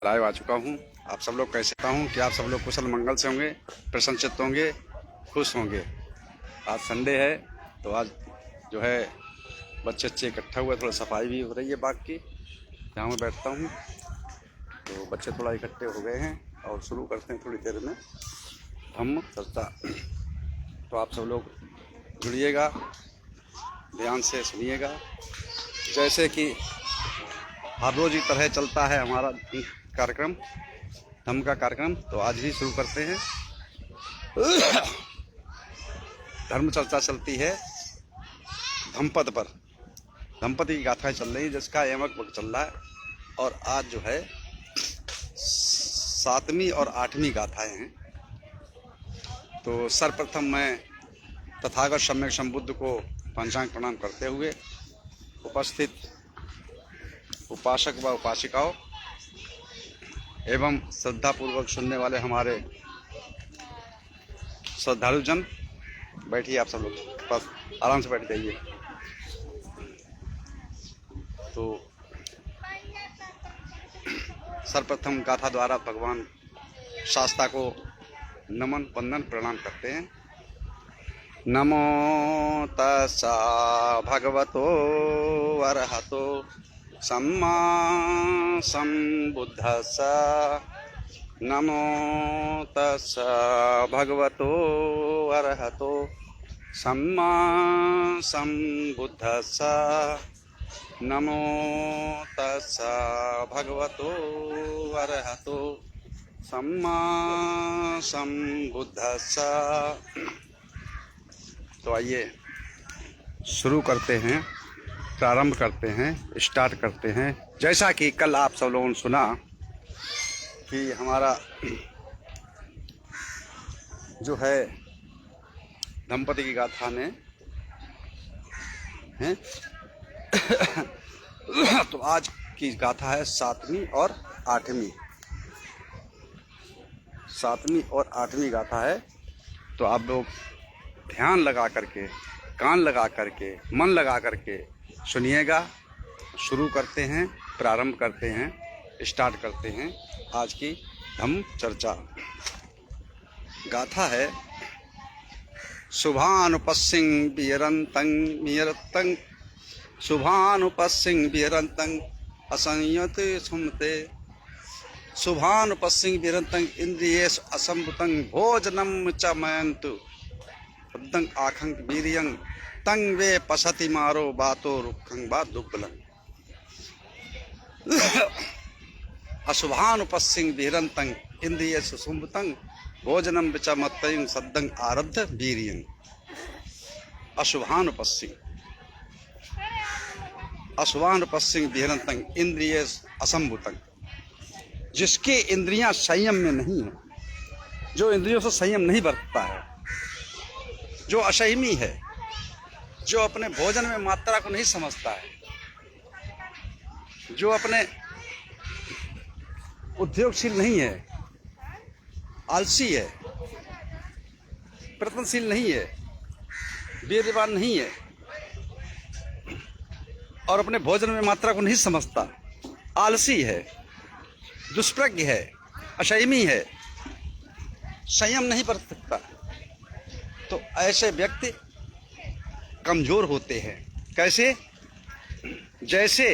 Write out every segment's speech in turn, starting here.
Live आ चुका हूँ। आप सब लोग कैसे हूँ कि आप सब लोग कुशल मंगल से होंगे, प्रसन्नचित्त होंगे, खुश होंगे। आज संडे है तो आज जो है बच्चे इकट्ठा हुए, थोड़ा सफाई भी हो रही है बाग की जहाँ मैं बैठता हूँ। तो बच्चे थोड़ा इकट्ठे हो गए हैं और शुरू करते हैं थोड़ी देर में धम्म चर्चा। तो आप सब लोग जुड़िएगा, ध्यान से सुनिएगा। जैसे कि हर रोज़ की तरह चलता है हमारा कार्यक्रम, धम्म का कार्यक्रम, तो आज भी शुरू करते हैं। धर्म चर्चा चलती है धम्मपद पर, धम्मपति की गाथाएं चल रही है जिसका यमक वक्त चल रहा है। और आज जो है 7वीं और 8वीं गाथाएं हैं। तो सर्वप्रथम मैं तथागत सम्यक संबुद्ध को पंचांग प्रणाम करते हुए उपस्थित उपासक व उपासिकाओं एवं श्रद्धापूर्वक सुनने वाले हमारे श्रद्धालु जन, बैठिए आप सब लोग, बस आराम से बैठ जाइए। तो सर्वप्रथम गाथा द्वारा भगवान शास्ता को नमन वंदन प्रणाम करते हैं। नमो तस्सा भगवतो अरहतो सम्मा सम्बुद्धस्सा। नमो तस्सा भगवतो अरहतो सम्मा सम्बुद्धस्सा। नमो तस्सा भगवतो अरहतो सम्मा सम्बुद्धस्सा। तो आइए शुरू करते हैं, प्रारंभ करते हैं, स्टार्ट करते हैं। जैसा कि कल आप सब लोगों ने सुना कि हमारा जो है धम्मपति की गाथा में है तो आज की गाथा है 7वीं और 8वीं। 7वीं और 8वीं गाथा है। तो आप लोग ध्यान लगा करके, कान लगा करके, मन लगा करके सुनिएगा। शुरू करते हैं, प्रारंभ करते हैं, स्टार्ट करते हैं आज की धम्म चर्चा। गाथा है शुभानुपस्सिं विहरन्तं मियरतं, शुभानुपस्सिं विहरन्तं असंयते सुमते, शुभानुपस्सिं विहरन्तं इन्द्रियेषु असंभुतं भोजनं च मयन्तु तद्दं आखं वीर्यं तं वे पशति मारो बातो रुखं बा दुब्बलं। अशुभानुपस्सिं विहरन्तं इन्द्रियेषु संभुतं भोजनं च मत्तयं सद्दं आरब्ध वीर्यं। अशुभानुपस्सिं, अशुभानुपस्सिं विहरन्तं इंद्रियेषु असंभुतं, जिसके इंद्रियां संयम में नहीं है, जो इंद्रियों से संयम नहीं बरतता है, जो असंयमी है, जो अपने भोजन में मात्रा को नहीं समझता है, जो अपने उद्योगशील नहीं है, आलसी है, प्रयत्नशील नहीं है, वीर्यवान नहीं है और अपने भोजन में मात्रा को नहीं समझता, आलसी है, दुष्प्रज्ञ है, असंयमी है, संयम नहीं बरत सकता, तो ऐसे व्यक्ति कमजोर होते हैं। कैसे? जैसे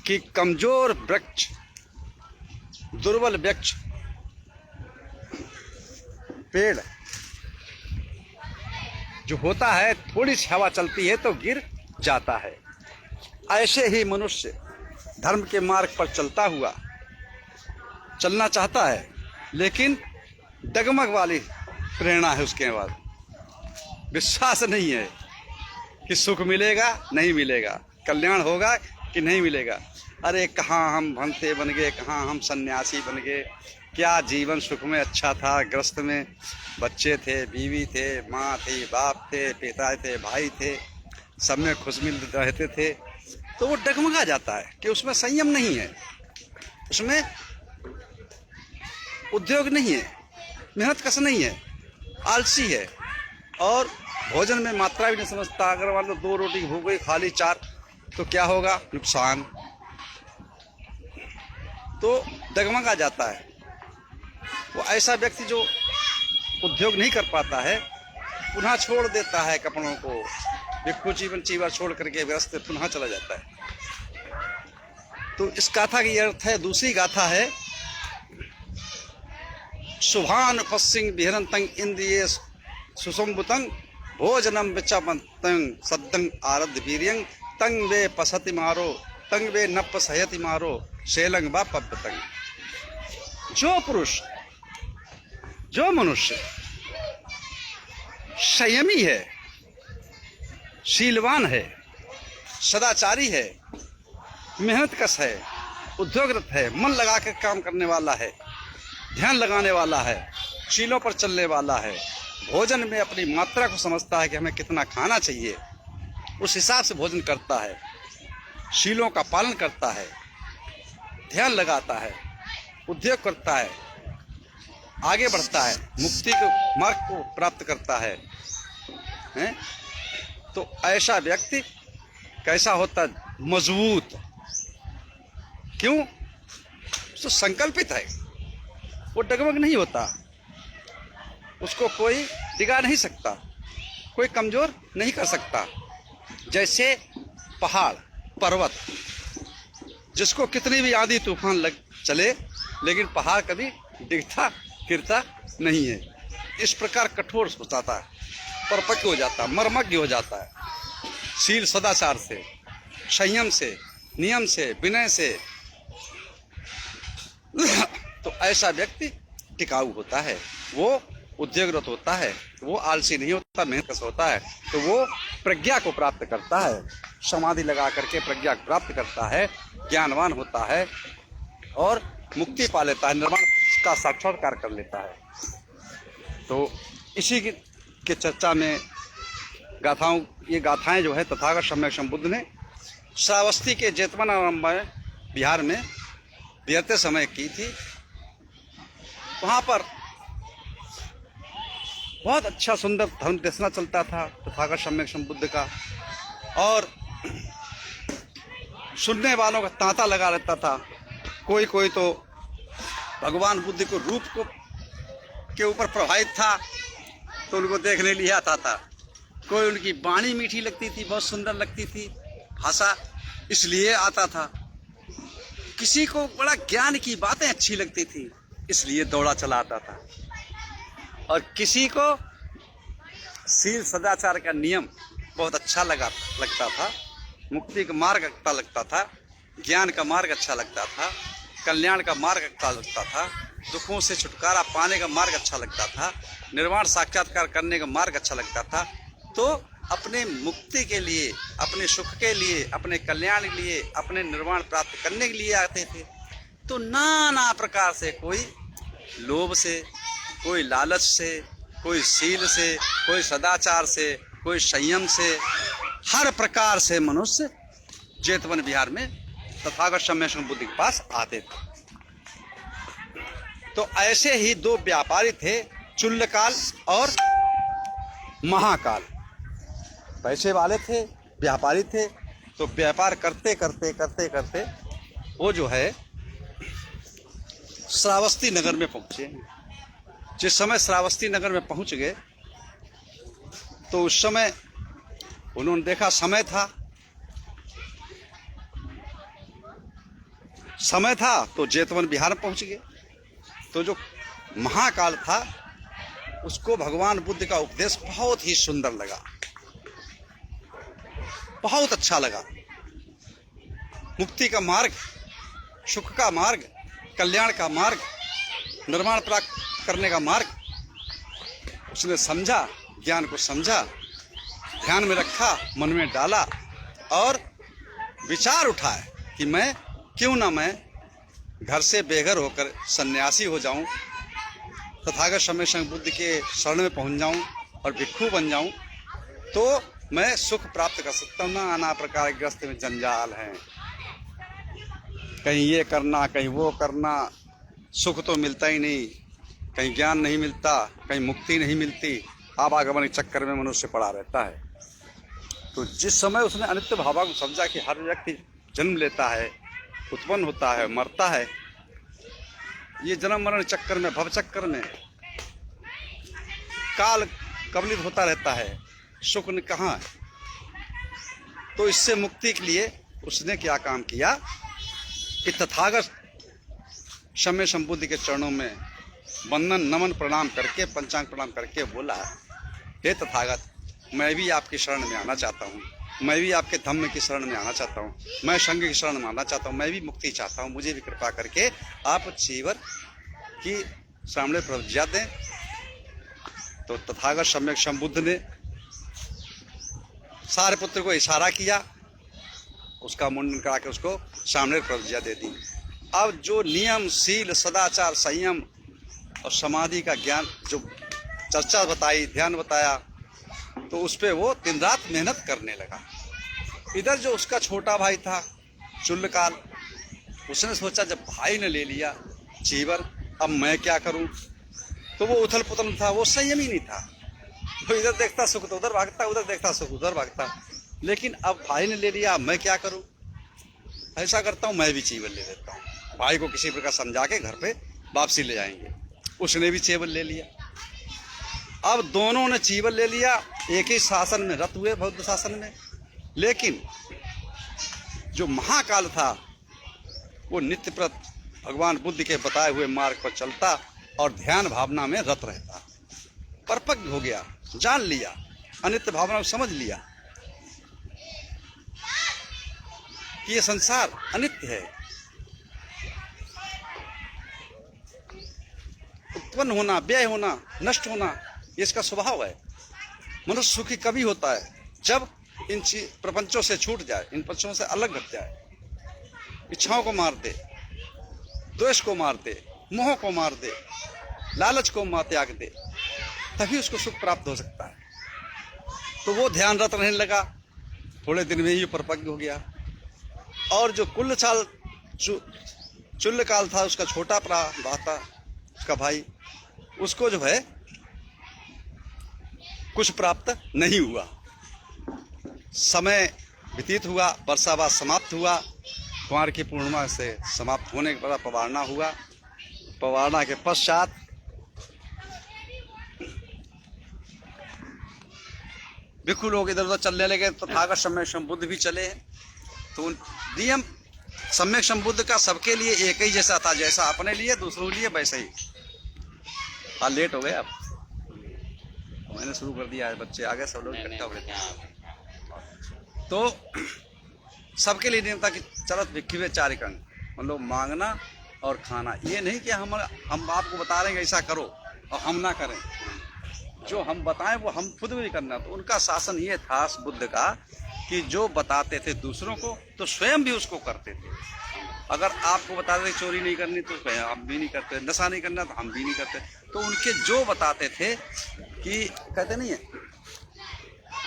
कि कमजोर वृक्ष, दुर्बल वृक्ष, पेड़ जो होता है, थोड़ी सी हवा चलती है तो गिर जाता है। ऐसे ही मनुष्य धर्म के मार्ग पर चलता हुआ चलना चाहता है, लेकिन डगमग वाली प्रेरणा है उसके बाद, विश्वास नहीं है कि सुख मिलेगा नहीं मिलेगा, कल्याण होगा कि नहीं मिलेगा। अरे कहाँ हम भंते बन गए, कहाँ हम सन्यासी बन गए, क्या जीवन सुख में अच्छा था, ग्रस्त में बच्चे थे, बीवी थे, माँ थी, बाप थे, पिता थे, भाई थे, सब में खुशमिल रहते थे। तो वो डगमगा जाता है कि उसमें संयम नहीं है, उसमें उद्योग नहीं है, मेहनत कस नहीं है, आलसी है और भोजन में मात्रा भी नहीं समझता। अगर मान लो 2 रोटी भूख गई, खा ली 4, तो क्या होगा? नुकसान। तो डगमगा जाता है। वो ऐसा व्यक्ति जो उद्योग नहीं कर पाता है, पुनः छोड़ देता है कपड़ों को, भिक्षु जीवन चीवर छोड़ करके व्यस्त पुनः चला जाता है। तो इस गाथा की अर्थ है, दूसरी गाथा है, शुभान पश्चिंग विहरंतं इंद्रिये सुसंबुतं भोजनम विचमतं सद्दं आरद्ध वीर्यं तंग वे पसति मारो तंग वे नप सहयति मारो शैलंग व पब्बतंग। जो पुरुष, जो मनुष्य संयमी है, शीलवान है, सदाचारी है, मेहनतकश है, उद्योगरत है, मन लगाकर काम करने वाला है, ध्यान लगाने वाला है, शीलों पर चलने वाला है, भोजन में अपनी मात्रा को समझता है कि हमें कितना खाना चाहिए, उस हिसाब से भोजन करता है, शीलों का पालन करता है, ध्यान लगाता है, उद्योग करता है, आगे बढ़ता है, मुक्ति के मार्ग को प्राप्त करता है, हैं? तो ऐसा व्यक्ति कैसा होता है? मजबूत। क्यों? तो संकल्पित है, वो डगमग नहीं होता, उसको कोई डिगा नहीं सकता, कोई कमजोर नहीं कर सकता। जैसे पहाड़ पर्वत, जिसको कितनी भी आंधी तूफान लग चले, लेकिन पहाड़ कभी डिगता गिरता नहीं है। इस प्रकार कठोर हो जाता है, परपक्व हो जाता है, मर्मज्ञ हो जाता है, शील सदाचार से, संयम से, नियम से, विनय से। तो ऐसा व्यक्ति टिकाऊ होता है, वो उद्योगरत होता है, वो आलसी नहीं होता, मेहनत होता है। तो वो प्रज्ञा को प्राप्त करता है, समाधि लगा करके प्रज्ञा को प्राप्त करता है, ज्ञानवान होता है और मुक्ति पा लेता है, निर्वाण का साक्षात्कार कर लेता है। तो इसी की चर्चा में गाथाओं, ये गाथाएं जो है तथागत सम्यक संबुद्ध ने श्रावस्ती के जेतवनारायण में बिहार में बिहरते समय की थी। वहाँ पर बहुत अच्छा सुंदर धर्म देशना चलता था तथागत सम्यक संबुद्ध का, और सुनने वालों का तांता लगा रहता था। कोई कोई तो भगवान बुद्ध को रूप को के ऊपर प्रभावित था तो उनको देखने लिए आता था। कोई उनकी वाणी मीठी लगती थी, बहुत सुंदर लगती थी भाषा, इसलिए आता था। किसी को बड़ा ज्ञान की बातें अच्छी लगती थी, इसलिए दौड़ा चला आता था। और किसी को शील सदाचार का नियम बहुत अच्छा लगता था, मुक्ति का मार्ग अच्छा लगता था, ज्ञान का मार्ग अच्छा लगता था, कल्याण का मार्ग अच्छा लगता था, दुखों से छुटकारा पाने का मार्ग अच्छा लगता था, निर्वाण साक्षात्कार करने का मार्ग अच्छा लगता था। तो अपने मुक्ति के लिए, अपने सुख के लिए, अपने कल्याण के लिए, अपने निर्वाण प्राप्त करने के लिए आते थे। तो नाना प्रकार से, कोई लोभ से, कोई लालच से, कोई शील से, कोई सदाचार से, कोई संयम से, हर प्रकार से मनुष्य जेतवन बिहार में तथागत सम्यक संबुद्ध के पास आते थे। तो ऐसे ही दो व्यापारी थे, चुल्लकाल और महाकाल। पैसे वाले थे, व्यापारी थे। तो व्यापार करते करते करते करते वो जो है श्रावस्ती नगर में पहुंचे। जिस समय श्रावस्ती नगर में पहुंच गए तो उस समय उन्होंने देखा समय था तो जेतवन बिहार में पहुंच गए। तो जो महाकाल था उसको भगवान बुद्ध का उपदेश बहुत ही सुंदर लगा, बहुत अच्छा लगा। मुक्ति का मार्ग, सुख का मार्ग, कल्याण का मार्ग, निर्वाण प्राप्त करने का मार्ग उसने समझा, ज्ञान को समझा, ध्यान में रखा, मन में डाला और विचार उठाए कि मैं क्यों ना मैं घर से बेघर होकर सन्यासी हो जाऊं, तथागत सम्यक संबुद्ध बुद्ध के शरण में पहुंच जाऊं और भिक्षु बन जाऊं, तो मैं सुख प्राप्त कर सकता हूं। नाना प्रकार के ग्रस्त में जंजाल हैं, कहीं ये करना, कहीं वो करना, सुख तो मिलता ही नहीं, कहीं ज्ञान नहीं मिलता, कहीं मुक्ति नहीं मिलती, आवागमन के चक्कर में मनुष्य पड़ा रहता है। तो जिस समय उसने अनित्य भाव को समझा कि हर व्यक्ति जन्म लेता है, उत्पन्न होता है, मरता है, ये जन्म मरण चक्कर में, भव चक्कर में काल कबलित होता रहता है, सुख न कहाँ है। तो इससे मुक्ति के लिए उसने क्या काम किया कि तथागत शम्य संबुद्ध के चरणों में वंदन नमन प्रणाम करके, पंचांग प्रणाम करके बोला, हे तथागत, मैं भी आपकी शरण में आना चाहता हूँ, मैं भी आपके धम्म की शरण में आना चाहता हूँ, मैं संघ की शरण में आना चाहता हूँ, मैं भी मुक्ति चाहता हूँ, मुझे भी कृपा करके आप चीवर की सामने प्रज्ञा दें। तो तथागत सम्यक संबुद्ध ने सारे पुत्र को इशारा किया, उसका मुंडन करा के उसको सामने प्रज्ञा दे दी। अब जो नियम, शील, सदाचार, संयम और समाधि का ज्ञान जो चर्चा बताई, ध्यान बताया, तो उस पर वो दिन रात मेहनत करने लगा। इधर जो उसका छोटा भाई था चुल्लकाल, उसने सोचा जब भाई ने ले लिया चीवर, अब मैं क्या करूं। तो वो उथल पुथल था, वो संयम ही नहीं था। तो इधर देखता सुख तो उधर भागता, उधर देखता सुख उधर भागता। लेकिन अब भाई ने ले लिया, अब मैं क्या करूं। ऐसा करता हूं, मैं भी चीवर ले लेता हूं। भाई को किसी प्रकार समझा के घर पे वापसी ले जाएंगे। उसने भी चीवर ले लिया। अब दोनों ने चीवर ले लिया, एक ही शासन में रत हुए, बौद्ध शासन में। लेकिन जो महाकाल था वो नित्यप्रत भगवान बुद्ध के बताए हुए मार्ग पर चलता और ध्यान भावना में रत रहता। परिपक्व हो गया, जान लिया, अनित्य भावना को समझ लिया कि ये संसार अनित्य है, उत्पन्न होना, व्यय होना, नष्ट होना, ये इसका स्वभाव है। मनुष्य सुखी कभी होता है जब इन प्रपंचों से छूट जाए, इन प्रपंचों से अलग हट जाए, इच्छाओं को मार दे, द्वेष को मार दे, मोह को मार दे, लालच को त्याग दे, तभी उसको सुख प्राप्त हो सकता है। तो वो ध्यानरत रहने लगा, थोड़े दिन में ही परिपक्व हो गया। और जो चुल्लकाल था, उसका छोटा था, उसका भाई, उसको जो है कुछ प्राप्त नहीं हुआ। समय व्यतीत हुआ, वर्षावास समाप्त हुआ, कुंवार की पूर्णिमा से समाप्त होने के बाद पवारना हुआ। पवारना के पश्चात भिक्षु लोग इधर उधर चलने लगे, तथागत सम्यक संबुद्ध भी चले हैं। तो नियम सम्यक संबुद्ध का सबके लिए एक ही जैसा था, जैसा अपने लिए दूसरों के लिए वैसे ही। हाँ, लेट हो गए अब, मैंने शुरू कर दिया है, बच्चे आ गए, सब लोग इकट्ठा हो गए। तो सबके लिए नियम था कि चरत भिक्षुवे चारिकं, मतलब मांगना और खाना। ये नहीं कि हम आपको बता रहे हैं ऐसा करो और हम ना करें, जो हम बताएं वो हम खुद भी करना। तो उनका शासन ये था बुद्ध का कि जो बताते थे दूसरों को तो स्वयं भी उसको करते थे। अगर आपको बताते थे चोरी नहीं करनी तो हम भी नहीं करते, नशा नहीं करना तो हम भी नहीं करते। तो उनके जो बताते थे कि कहते नहीं है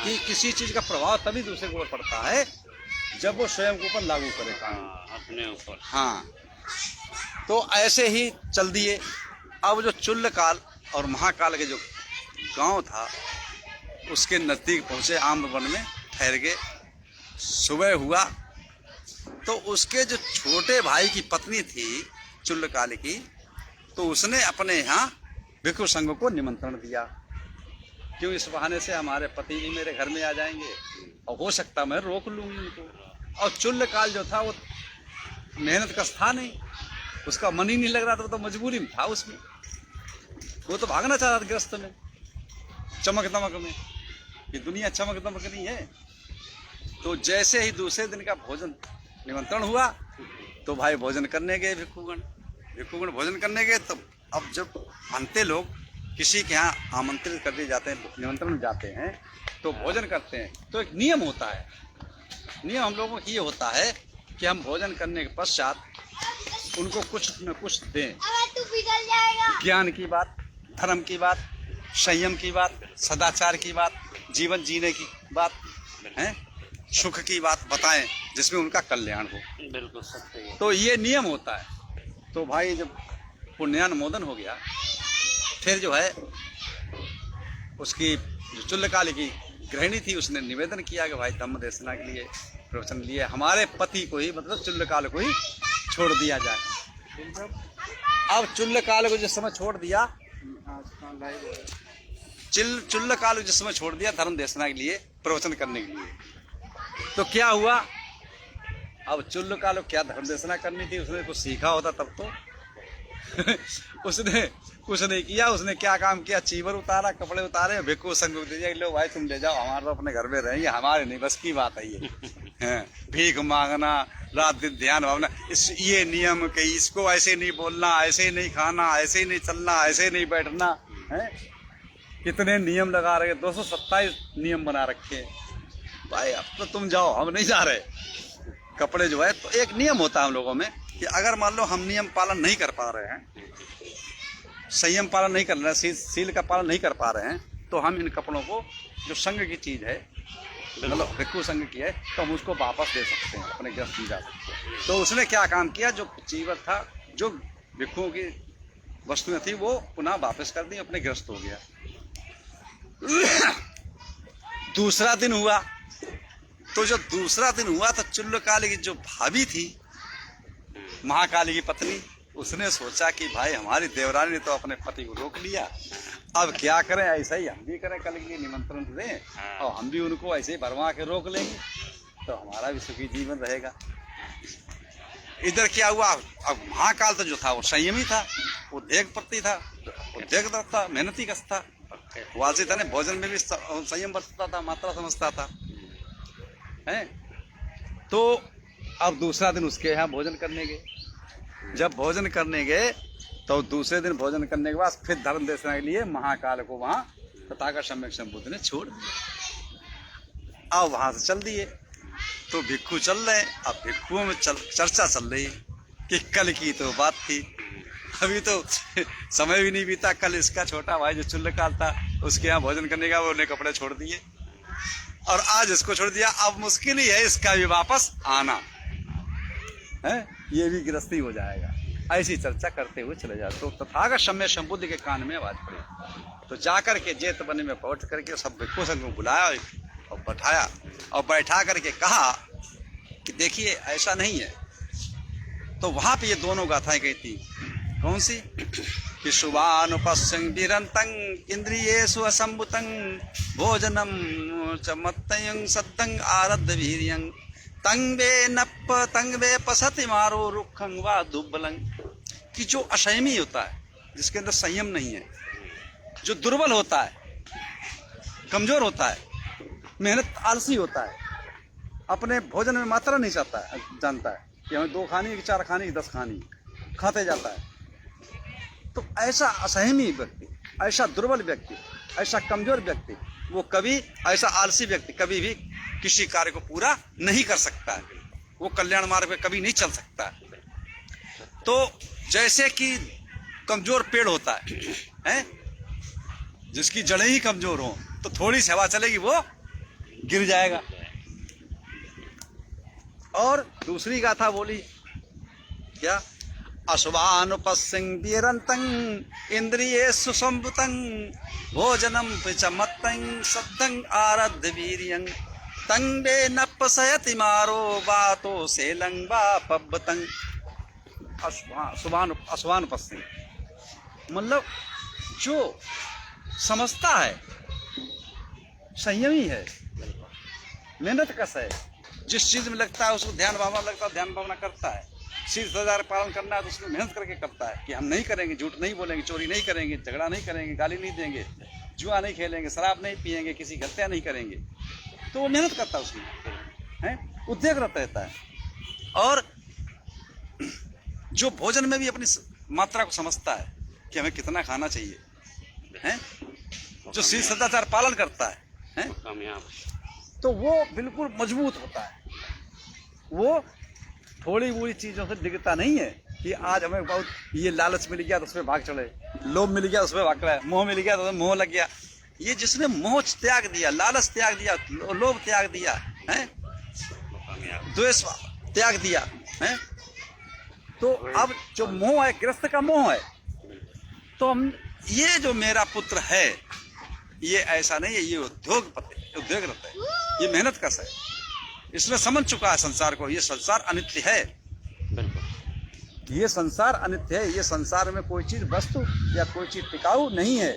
कि किसी चीज का प्रभाव तभी दूसरे के ऊपर पड़ता है जब वो स्वयं के ऊपर लागू करे अपने ऊपर। हाँ, तो ऐसे ही चल दिए। अब जो चुल्लकाल और महाकाल के जो गांव था उसके नजदीक पहुंचे, आम्रवन में ठहर गए। सुबह हुआ तो उसके जो छोटे भाई की पत्नी थी चुल्लकाल की, तो उसने अपने यहाँ भिक्षु संघ को निमंत्रण दिया, क्यों इस बहाने से हमारे पति भी मेरे घर में आ जाएंगे और हो सकता मैं रोक लूंगी उनको। और चुल्लकाल जो था वो मेहनत का था नहीं, उसका मन ही नहीं लग रहा था, वो तो मजबूरी में था उसमें। वो तो भागना चाह रहा था ग्रस्त में, चमक दमक में। ये दुनिया चमक दमक नहीं है। तो जैसे ही दूसरे दिन का भोजन निमंत्रण हुआ तो भाई भोजन करने गए, भिक्षुगण भोजन करने गए। तो अब जब अंते लोग किसी के यहाँ आमंत्रित कर दिए जाते हैं, निमंत्रण जाते हैं तो भोजन करते हैं, तो एक नियम होता है। नियम हम लोगों को ये होता है कि हम भोजन करने के पश्चात उनको कुछ न कुछ दें। ज्ञान की बात, धर्म की बात, संयम की बात, सदाचार की बात, जीवन जीने की बात है, सुख की बात बताएं जिसमें उनका कल्याण हो। बिल्कुल सत्य है। तो ये नियम होता है। तो भाई जब पुण्यानुमोदन हो गया, फिर जो है उसकी जो चुल्लकाल की गृहिणी थी उसने निवेदन किया कि भाई धम्म देशना के लिए प्रवचन लिए हमारे पति को ही, मतलब चुल्लकाल को ही छोड़ दिया जाए। अब चुल्ल काल को जिस समय छोड़ दिया, चुल्ल काल को जिस समय छोड़ दिया धर्म देशना के लिए, प्रवचन करने के लिए, तो क्या हुआ? अब चुल्ल काल को क्या धर्म देशना करनी थी, उसने कुछ सीखा होता तब तो उसने कुछ नहीं किया। उसने क्या काम किया? चीवर उतारा, कपड़े उतारे, भिक्खू संग दीजिए, लो भाई तुम ले जाओ, हमारे तो अपने घर में रहेंगे, हमारे नहीं बस की बात है ये। भीख मांगना, रात दिन ध्यान भावना, ये नियम कि इसको ऐसे नहीं बोलना, ऐसे नहीं खाना, ऐसे नहीं चलना, ऐसे नहीं बैठना है। कितने नियम लगा रहे, 227 नियम बना रखे। भाई अब तो तुम जाओ, हम नहीं जा रहे। कपड़े जो है, तो एक नियम होता है हम लोगों में कि अगर मान लो हम नियम पालन नहीं कर पा रहे हैं, संयम पालन नहीं कर रहे हैं, सील का पालन नहीं कर पा रहे हैं, तो हम इन कपड़ों को, जो संघ की चीज है, मतलब भिक्खु संघ की है, तो हम उसको वापस दे सकते हैं, अपने ग्रस्त में जा सकते हैं। तो उसने क्या काम किया? जो चीवर था, जो भिक्खुओं की वस्तुएं थी, वो पुनः वापस कर दी, अपने ग्रस्त हो गया। दूसरा दिन हुआ, तो जो दूसरा दिन हुआ तो चुल्ल काली की जो भाभी थी, महाकाली की पत्नी, उसने सोचा कि भाई हमारी देवरानी ने तो अपने पति को रोक लिया, अब क्या करें? ऐसा ही हम भी करें, कल के लिए निमंत्रण दें और हम भी उनको ऐसे ही भरवा के रोक लेंगे, तो हमारा भी सुखी जीवन रहेगा। इधर क्या हुआ? अब महाकाल तो जो था वो संयमी था, वो उद्योगपति था, उद्योगदत्त था, मेहनती कस था, वासी था, भोजन में भी संयम बरतता था, मात्रा समझता था, है। तो अब दूसरा दिन उसके यहाँ भोजन करने गए। जब भोजन करने गए तो दूसरे दिन भोजन करने के बाद फिर धर्म देशना के लिए महाकाल को वहां तथागत सम्यक संबुद्ध ने छोड़ दिया। अब वहां से चल दिए, तो भिक्खु चल रहे। अब भिक्खुओं में चर्चा चल रही कि कल की तो बात थी, अभी तो समय भी नहीं बीता। कल इसका छोटा भाई जो चुल्ल काल था, उसके यहाँ भोजन करने का, वो उन्हें कपड़े छोड़ दिए, और आज इसको छोड़ दिया। अब मुश्किल ही है इसका भी वापस आना, है, ये भी गृहस्थी हो जाएगा। ऐसी चर्चा करते हुए चले जाते, तो तथागत सम्यक संबुद्ध के कान में आवाज पड़ी। तो जाकर के जेत बने में पहुंच करके सब भिक्खु संघ को बुलाया और बैठाया, और बैठा करके कहा कि देखिए ऐसा नहीं है। तो वहां पे ये दोनों गाथाएं गई थी। कौन सी? कि शुभानुपस्यं विरंतं इंद्रियेषु असंभुतं भोजनम चमत्तयं सत्तं आरद्ध वीर्यं तंग वे पसति मारो रुखं वा दुब्बलं। कि जो असंयमी होता है, जिसके अंदर संयम नहीं है, जो दुर्बल होता है, कमजोर होता है, मेहनत आलसी होता है, अपने भोजन में मात्रा नहीं जानता है कि हमें 2 खानी कि 4 खानी कि 10 खानी, खाते जाता है। तो ऐसा असंयमी व्यक्ति, ऐसा दुर्बल व्यक्ति, ऐसा कमजोर व्यक्ति, वो कभी, ऐसा आलसी व्यक्ति कभी भी किसी कार्य को पूरा नहीं कर सकता है, वो कल्याण मार्ग पे कभी नहीं चल सकता है। तो जैसे कि कमजोर पेड़ होता है, जिसकी जड़ें ही कमजोर हो, तो थोड़ी सी हवा चलेगी वो गिर जाएगा। और दूसरी गाथा बोली क्या? अशुभानुपस्यं विरंतं इंद्रियेषु संभुतं भोजनम चमत्तं सद्धं आरद्ध वीर्यं तंगे न पसयति मारो बातो सेलं वा पब्बतं। अशुभानुपस्यं मतलब जो समझता है, संयमी है, मेहनत कस है, जिस चीज में लगता है उसको ध्यान भावना लगता है, ध्यान भावना करता है। शील सदाचार पालन करना है तो उसमें मेहनत करके करता है कि हम नहीं करेंगे, झूठ नहीं बोलेंगे, चोरी नहीं करेंगे, झगड़ा नहीं करेंगे, गाली नहीं देंगे, जुआ नहीं खेलेंगे, शराब नहीं पिएंगे, किसी हत्या नहीं करेंगे। तो वो मेहनत करता है उसमें, है, उद्योग रहता है। और जो भोजन में भी अपनी मात्रा को समझता है कि हमें कितना खाना चाहिए, है, जो शील सदाचार पालन करता है, तो वो बिल्कुल मजबूत होता है। वो थोड़ी बुरी चीजों से डिगता नहीं है कि आज हमें बहुत ये लालच मिल गया तो उसमें भाग चढ़े, लोभ मिल गया उसमें भाग चढ़े, मोह मिल गया तो उसमें मोह लग गया। ये जिसने मोह त्याग दिया, लालच त्याग दिया, लोभ त्याग दिया, है, द्वेष त्याग दिया, है, तो अब जो मोह है, गृहस्थ का मोह है, तो हम, ये जो मेरा पुत्र है, ये ऐसा नहीं है, ये उद्योगरत है, ये मेहनत कस है, इसमें समझ चुका है संसार को, ये संसार अनित्य है। कि ये संसार अनित्य है, ये संसार में कोई चीज़ वस्तु या कोई चीज़ टिकाऊ नहीं है,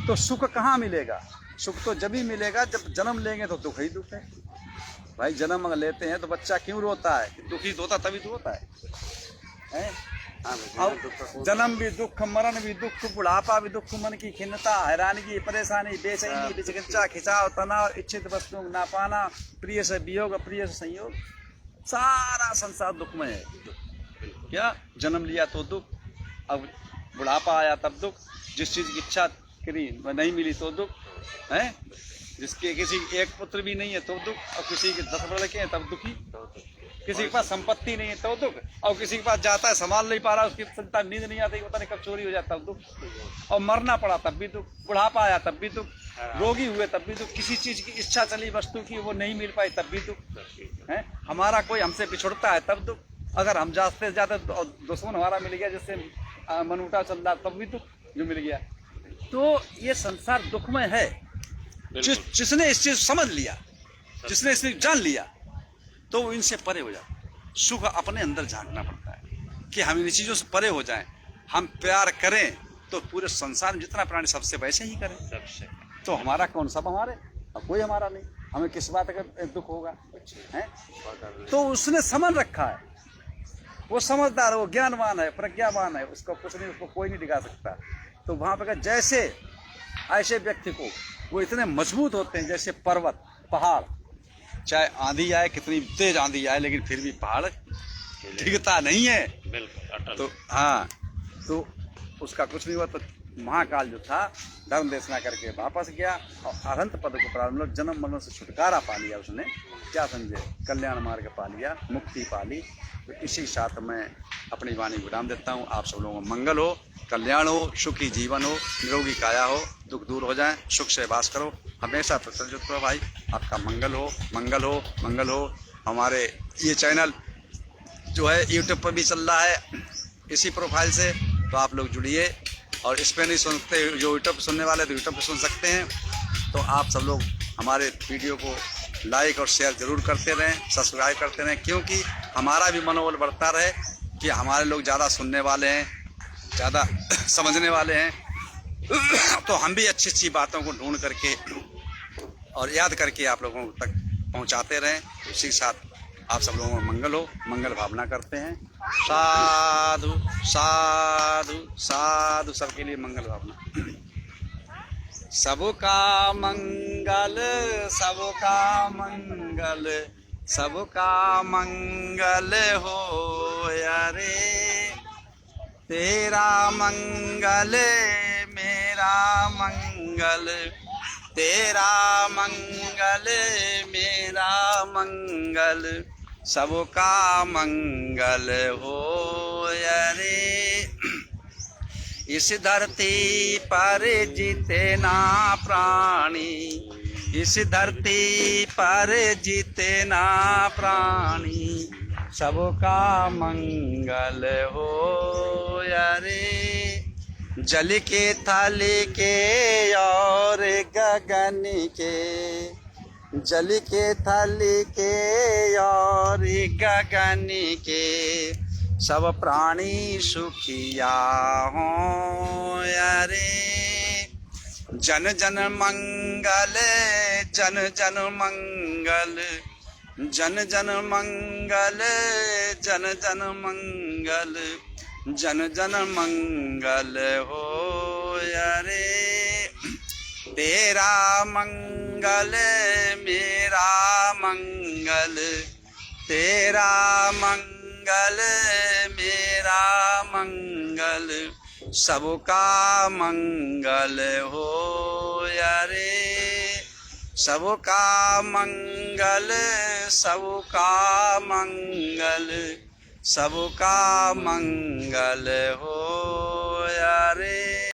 तो सुख कहाँ मिलेगा? सुख तो जब ही मिलेगा जब जन्म लेंगे तो दुख ही दुख है। भाई जन्म अगर लेते हैं तो बच्चा क्यों रोता है? दुखी होता तभी तो होता है? अब जन्म भी दुख, मरण भी दुख, बुढ़ापा भी दुख, मन की खिन्नता, हैरानगी, परेशानी, बेचैनी, विचिकित्सा, खिंचाव, तनाव, इच्छित वस्तुओं ना पाना, प्रिय से वियोग, अप्रिय से संयोग, सारा संसार दुखमय है। क्या जन्म लिया तो दुख, अब बुढ़ापा आया तब दुख, जिस चीज की इच्छा करी नहीं मिली तो दुख है, जिसके किसी एक पुत्र भी नहीं है तो दुख, और किसी के 10 लड़के हैं तब दुखी, किसी के पास संपत्ति नहीं है तो दुख, और किसी के पास जाता है संभाल नहीं पा रहा, उसकी चिंता, नींद नहीं आती, पता नहीं कब चोरी हो जाता तब दुख, और मरना पड़ा तब भी दुख, बुढ़ापा आया तब भी दुख, रोगी हुए तब भी दुख, किसी चीज की इच्छा चली वस्तु की वो नहीं मिल पाई तब भी दुख है, हमारा कोई हमसे बिछुड़ता है तब दुख, अगर हम जाते जाते दुश्मन हमारा मिल गया जिससे मनमुटा चल रहा तब भी दुख जो मिल गया। तो ये संसार दुखमय है। जिसने इस चीज समझ लिया, जिसने इसे जान लिया, तो वो इनसे परे हो जाए। सुख अपने अंदर झांकना पड़ता है कि हम इन चीजों से परे हो जाएं। हम प्यार करें तो पूरे संसार में जितना प्राणी सबसे वैसे ही करें, सबसे तो हमारा कौन, सब हमारे, और कोई हमारा नहीं, हमें किस बात का दुख होगा है? तो उसने समझ रखा है, वो समझदार है, वो ज्ञानवान है, प्रज्ञावान है, उसको कुछ नहीं, उसको कोई नहीं दिखा सकता। तो वहां पर जैसे ऐसे व्यक्ति को वो इतने मजबूत होते हैं जैसे पर्वत, पहाड़, चाहे आंधी आए, कितनी तेज आंधी आए, लेकिन फिर भी पहाड़ टिकता नहीं है। बिल्कुल। तो हाँ, तो उसका कुछ नहीं हुआ। तो महाकाल जो था धर्म देशना करके वापस गया और अनंत पद को प्राप्त, मतलब जन्म मरण से छुटकारा पा लिया उसने। क्या समझे? कल्याण मार्ग पा लिया, मुक्ति पा ली। तो इसी साथ मैं अपनी वाणी विराम देता हूँ। आप सब लोगों को मंगल हो, कल्याण हो, सुखी जीवन हो, निरोगी काया हो, दुख दूर हो जाए, सुख से वास करो, हमेशा प्रसन्नचित्त रहो भाई। आपका मंगल हो, मंगल हो, मंगल हो। हमारे ये चैनल जो है यूट्यूब पर भी चल रहा है इसी प्रोफाइल से, तो आप लोग जुड़िए। और इस पर नहीं सुनते, जो यूट्यूब पर सुनने वाले तो यूट्यूब पर सुन सकते हैं। तो आप सब लोग हमारे वीडियो को लाइक और शेयर ज़रूर करते रहें, सब्सक्राइब करते रहें, क्योंकि हमारा भी मनोबल बढ़ता रहे कि हमारे लोग ज़्यादा सुनने वाले हैं, ज़्यादा समझने वाले हैं। तो हम भी अच्छी अच्छी बातों को ढूंढ करके और याद करके आप लोगों तक पहुंचाते रहें। इसी के साथ आप सब लोगों को मंगल हो, मंगल भावना करते हैं। साधु साधु साधु, सबके लिए मंगल भावना। सबका मंगल, सबका मंगल, सबका मंगल हो यारे, तेरा मंगल मेरा मंगल, तेरा मंगल मेरा मंगल, सबका मंगल हो यारे। इस धरती पर जितना प्राणी, इस धरती पर जितना प्राणी, सबका मंगल हो यारे। जल के थल के और गगन के, जल के थल के और गगन के, सब प्राणी सुखिया हो यारे। जन जन मंगल, जन जन मंगल, जन जन मंगल, जन जन मंगल, जन जन मंगल हो यारे। तेरा मंगल मेरा मंगल, तेरा मंगल मेरा मंगल, सबका मंगल हो यारे। सबका मंगल, सबका मंगल, सबका मंगल हो